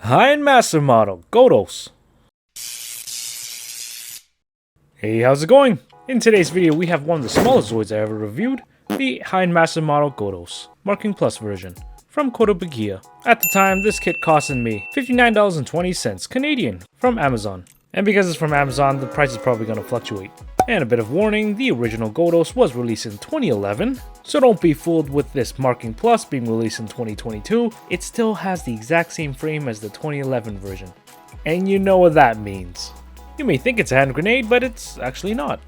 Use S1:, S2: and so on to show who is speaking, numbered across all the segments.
S1: Hind Master Model, Godos. Hey, how's it going? In today's video, we have one of the smallest Zoids I ever reviewed, the Hind Master Model Godos, Marking Plus version, from Kotobukiya. At the time, this kit costed me $59.20 Canadian from Amazon. And because it's from Amazon, the price is probably going to fluctuate. And a bit of warning, the original Godos was released in 2011, so don't be fooled with this Marking Plus being released in 2022. It still has the exact same frame as the 2011 version. And you know what that means. You may think it's a hand grenade, but it's actually not,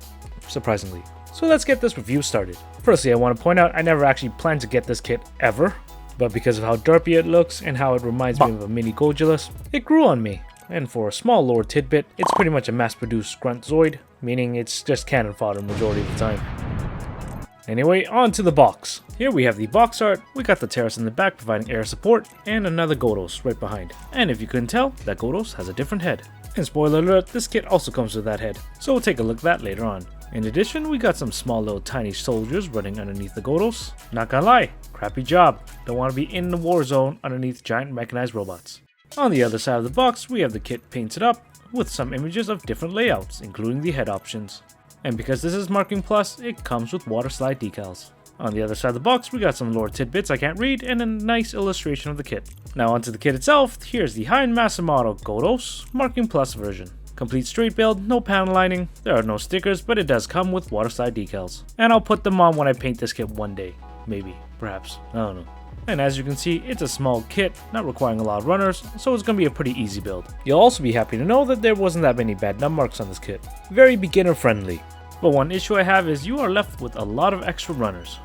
S1: surprisingly. So let's get this review started. Firstly, I want to point out I never actually planned to get this kit ever, but because of how derpy it looks and how it reminds me of a mini Godos, it grew on me. And for a small lore tidbit, it's pretty much a mass-produced grunt Zoid, meaning it's just cannon fodder majority of the time. Anyway, on to the box. Here we have the box art, we got the terrace in the back providing air support, and another Godos right behind. And if you couldn't tell, that Godos has a different head. And spoiler alert, this kit also comes with that head, so we'll take a look at that later on. In addition, we got some small little tiny soldiers running underneath the Godos. Not gonna lie, crappy job. Don't want to be in the war zone underneath giant mechanized robots. On the other side of the box, we have the kit painted up with some images of different layouts, including the head options. And because this is Marking Plus, it comes with water slide decals. On the other side of the box, we got some lore tidbits I can't read and a nice illustration of the kit. Now onto the kit itself, here's the Hind Master Model Godos Marking Plus version. Complete straight build, no panel lining, there are no stickers, but it does come with water slide decals. And I'll put them on when I paint this kit one day. Maybe, perhaps, I don't know. And as you can see, it's a small kit, not requiring a lot of runners, so it's going to be a pretty easy build. You'll also be happy to know that there wasn't that many bad num marks on this kit. Very beginner friendly. But one issue I have is you are left with a lot of extra runners.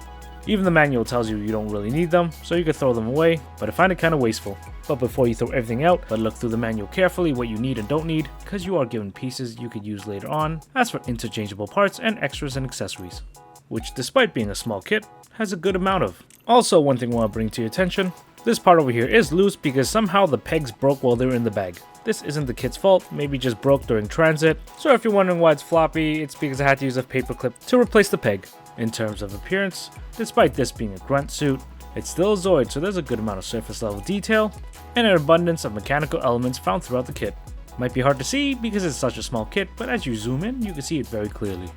S1: Even the manual tells you you don't really need them, so you could throw them away, but I find it kind of wasteful. But before you throw everything out, look through the manual carefully what you need and don't need, because you are given pieces you could use later on, as for interchangeable parts and extras and accessories. Which, despite being a small kit, has a good amount of. Also, one thing I want to bring to your attention, this part over here is loose because somehow the pegs broke while they were in the bag. This isn't the kit's fault, maybe just broke during transit, so if you're wondering why it's floppy, it's because I had to use a paper clip to replace the peg. In terms of appearance, despite this being a grunt suit, it's still a Zoid, so there's a good amount of surface level detail, and an abundance of mechanical elements found throughout the kit. Might be hard to see because it's such a small kit, but as you zoom in, you can see it very clearly.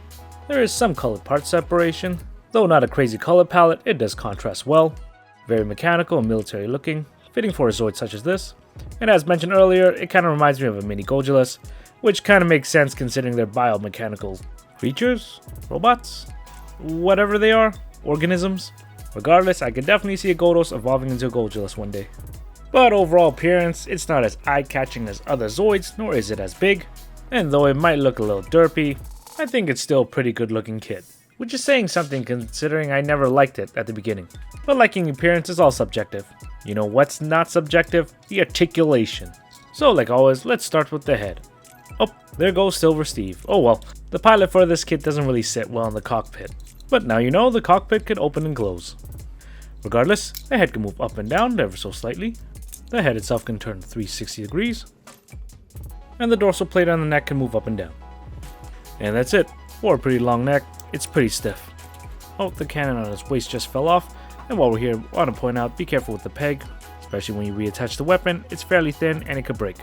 S1: There is some colored part separation, though not a crazy color palette, it does contrast well. Very mechanical and military looking, fitting for a Zoid such as this. And as mentioned earlier, it kind of reminds me of a mini Godos, which kind of makes sense considering they're biomechanical creatures, robots, whatever they are, organisms. Regardless, I could definitely see a Godos evolving into a Godos one day. But overall appearance, it's not as eye-catching as other Zoids, nor is it as big. And though it might look a little derpy, I think it's still a pretty good looking kit. Which is saying something considering I never liked it at the beginning. But liking appearance is all subjective. You know what's not subjective? The articulation. So like always, let's start with the head. Oh, there goes Silver Steve. Oh well, the pilot for this kit doesn't really sit well in the cockpit. But now you know the cockpit could open and close. Regardless, the head can move up and down ever so slightly. The head itself can turn 360 degrees. And the dorsal plate on the neck can move up and down. And that's it. For a pretty long neck, it's pretty stiff. Oh, the cannon on its waist just fell off. And while we're here, I want to point out, be careful with the peg. Especially when you reattach the weapon, it's fairly thin and it could break.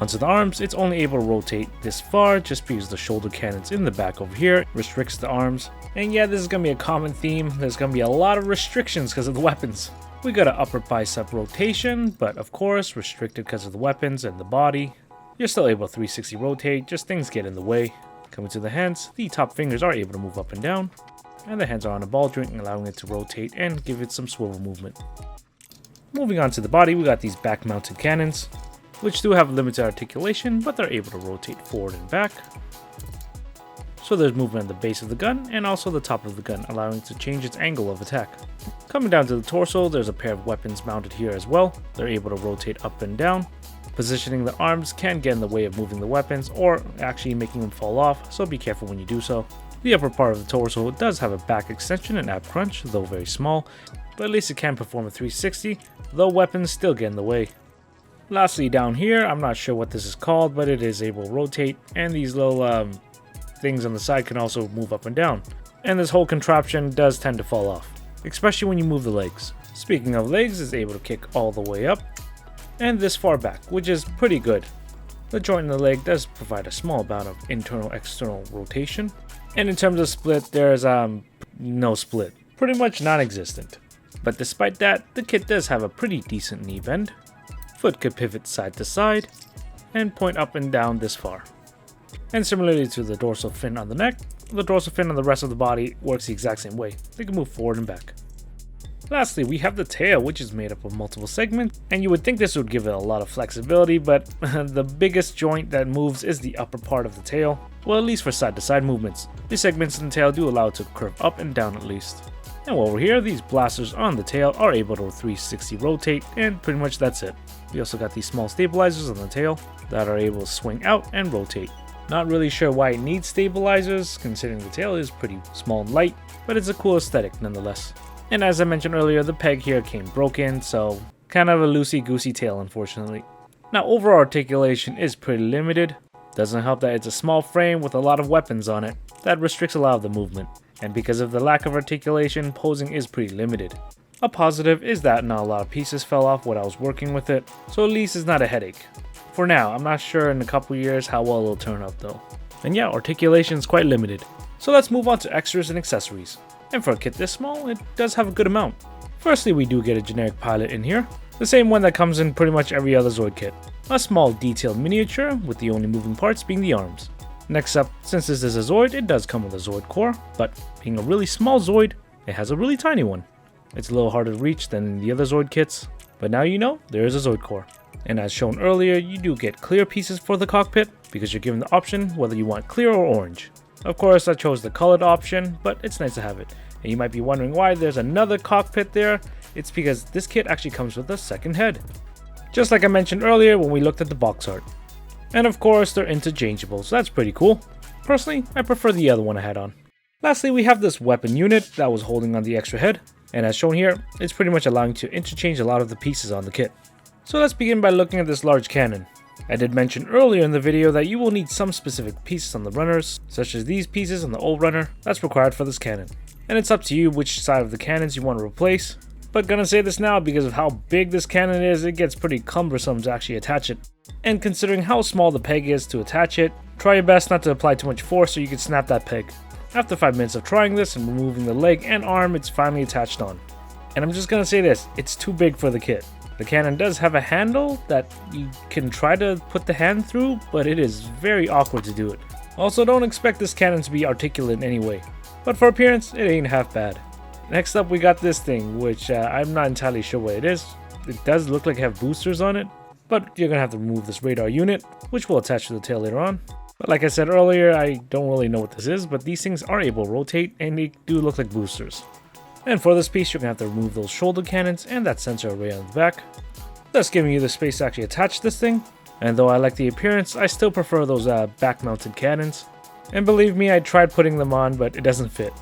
S1: Onto the arms, it's only able to rotate this far just because the shoulder cannons in the back over here restricts the arms. And yeah, this is going to be a common theme. There's going to be a lot of restrictions because of the weapons. We got an upper bicep rotation, but of course restricted because of the weapons and the body. You're still able to 360 rotate, just things get in the way. Coming to the hands, the top fingers are able to move up and down, and the hands are on a ball joint, allowing it to rotate and give it some swivel movement. Moving on to the body, we got these back mounted cannons, which do have limited articulation, but they're able to rotate forward and back. So there's movement at the base of the gun and also the top of the gun, allowing it to change its angle of attack. Coming down to the torso, there's a pair of weapons mounted here as well. They're able to rotate up and down. Positioning the arms can get in the way of moving the weapons or actually making them fall off, so be careful when you do so. The upper part of the torso does have a back extension and ab crunch, though very small, but at least it can perform a 360, though weapons still get in the way. Lastly, down here, I'm not sure what this is called, but it is able to rotate, and these little things on the side can also move up and down. And this whole contraption does tend to fall off, especially when you move the legs. Speaking of legs, it's able to kick all the way up, and this far back, which is pretty good. The joint in the leg does provide a small amount of internal-external rotation, and in terms of split, there's no split, pretty much non-existent. But despite that, the kit does have a pretty decent knee bend. Foot could pivot side to side, and point up and down this far. And similarly to the dorsal fin on the neck, the dorsal fin on the rest of the body works the exact same way. They can move forward and back. Lastly, we have the tail, which is made up of multiple segments, and you would think this would give it a lot of flexibility, but the biggest joint that moves is the upper part of the tail, well, at least for side-to-side movements. The segments in the tail do allow it to curve up and down at least. And over here, these blasters on the tail are able to 360 rotate, and pretty much that's it. We also got these small stabilizers on the tail that are able to swing out and rotate. Not really sure why it needs stabilizers, considering the tail is pretty small and light, but it's a cool aesthetic nonetheless. And as I mentioned earlier, the peg here came broken, so kind of a loosey-goosey tail unfortunately. Now overall articulation is pretty limited. Doesn't help that it's a small frame with a lot of weapons on it. That restricts a lot of the movement. And because of the lack of articulation, posing is pretty limited. A positive is that not a lot of pieces fell off when I was working with it, so at least it's not a headache. For now, I'm not sure in a couple years how well it'll turn out though. And yeah, articulation is quite limited. So let's move on to extras and accessories. And for a kit this small, it does have a good amount. Firstly, we do get a generic pilot in here, the same one that comes in pretty much every other Zoid kit. A small detailed miniature, with the only moving parts being the arms. Next up, since this is a Zoid, it does come with a Zoid core, but being a really small Zoid, it has a really tiny one. It's a little harder to reach than the other Zoid kits, but now you know there is a Zoid core. And as shown earlier, you do get clear pieces for the cockpit, because you're given the option whether you want clear or orange. Of course, I chose the colored option, but it's nice to have it. And you might be wondering why there's another cockpit there. It's because this kit actually comes with a second head. Just like I mentioned earlier when we looked at the box art. And of course, they're interchangeable, so that's pretty cool. Personally, I prefer the other one I had on. Lastly, we have this weapon unit that was holding on the extra head. And as shown here, it's pretty much allowing you to interchange a lot of the pieces on the kit. So let's begin by looking at this large cannon. I did mention earlier in the video that you will need some specific pieces on the runners, such as these pieces on the old runner, that's required for this cannon. And it's up to you which side of the cannons you want to replace, but gonna say this now because of how big this cannon is, it gets pretty cumbersome to actually attach it. And considering how small the peg is to attach it, try your best not to apply too much force so you can snap that peg. After 5 minutes of trying this and removing the leg and arm, it's finally attached on. And I'm just gonna say this, it's too big for the kit. The cannon does have a handle that you can try to put the hand through, but it is very awkward to do it. Also, don't expect this cannon to be articulate in any way, but for appearance, it ain't half bad. Next up, we got this thing, which I'm not entirely sure what it is. It does look like it have boosters on it, but you're gonna have to remove this radar unit, which will attach to the tail later on. But like I said earlier, I don't really know what this is, but these things are able to rotate, and they do look like boosters. And for this piece, you're going to have to remove those shoulder cannons and that sensor array on the back, thus giving you the space to actually attach this thing. And though I like the appearance, I still prefer those back-mounted cannons. And believe me, I tried putting them on, but it doesn't fit.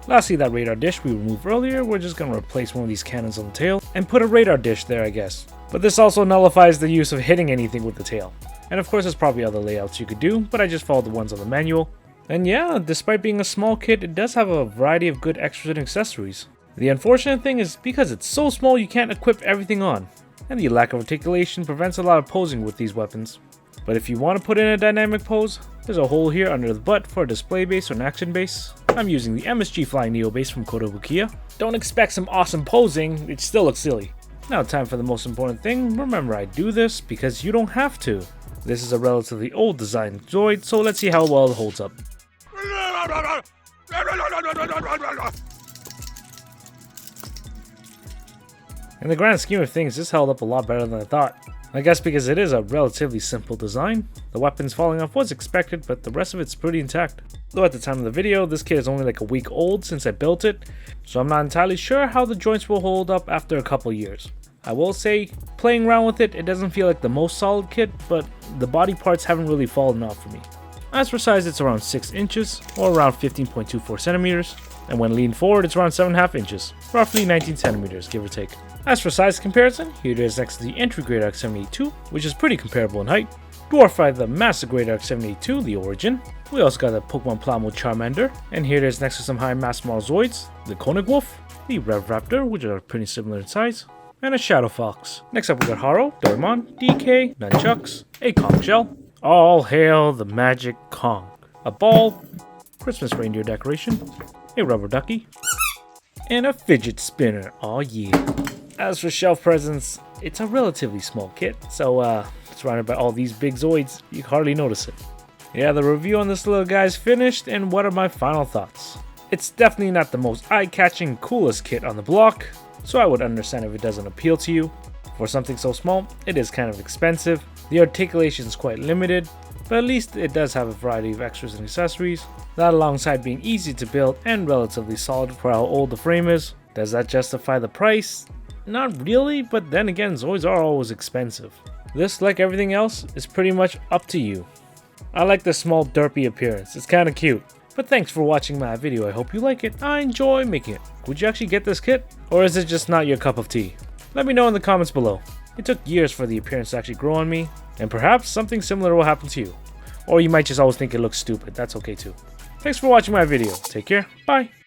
S1: Lastly, that radar dish we removed earlier, we're just going to replace one of these cannons on the tail and put a radar dish there, I guess. But this also nullifies the use of hitting anything with the tail. And of course, there's probably other layouts you could do, but I just followed the ones on the manual. And yeah, despite being a small kit, it does have a variety of good extras and accessories. The unfortunate thing is because it's so small you can't equip everything on, and the lack of articulation prevents a lot of posing with these weapons. But if you want to put in a dynamic pose, there's a hole here under the butt for a display base or an action base. I'm using the MSG Flying Neo base from Godos. Don't expect some awesome posing, it still looks silly. Now time for the most important thing, remember I do this because you don't have to. This is a relatively old design Zoid, so let's see how well it holds up. In the grand scheme of things, this held up a lot better than I thought. I guess because it is a relatively simple design. The weapons falling off was expected, but the rest of it's pretty intact. Though at the time of the video, this kit is only like a week old since I built it, so I'm not entirely sure how the joints will hold up after a couple years. I will say, playing around with it, it doesn't feel like the most solid kit, but the body parts haven't really fallen off for me. As for size, it's around 6 inches, or around 15.24 centimeters, and when leaned forward, it's around 7.5 inches, roughly 19 centimeters, give or take. As for size comparison, here it is next to the entry grade Arc 782, which is pretty comparable in height, dwarfed by the massive grade Arc 782, the Origin. We also got the Pokemon Plamo Charmander, and here it is next to some high mass model Zoids, the Koenig Wolf, the Rev Raptor, which are pretty similar in size, and a Shadow Fox. Next up we got Haro, Doraemon, DK, Nunchucks, a Kong Shell. All hail the magic Kong. A ball, Christmas reindeer decoration, a rubber ducky, and a fidget spinner. Oh yeah. As for shelf presents, it's a relatively small kit, so surrounded by all these big Zoids, you hardly notice it. Yeah, the review on this little guy's finished, and what are my final thoughts? It's definitely not the most eye-catching, coolest kit on the block, so I would understand if it doesn't appeal to you. For something so small, it is kind of expensive. The articulation is quite limited, but at least it does have a variety of extras and accessories. That alongside being easy to build and relatively solid for how old the frame is. Does that justify the price? Not really, but then again, Zoids are always expensive. This, like everything else, is pretty much up to you. I like the small derpy appearance, it's kinda cute. But thanks for watching my video, I hope you like it. I enjoy making it. Would you actually get this kit? Or is it just not your cup of tea? Let me know in the comments below. It took years for the appearance to actually grow on me, and perhaps something similar will happen to you. Or you might just always think it looks stupid, that's okay too. Thanks for watching my video, take care, bye!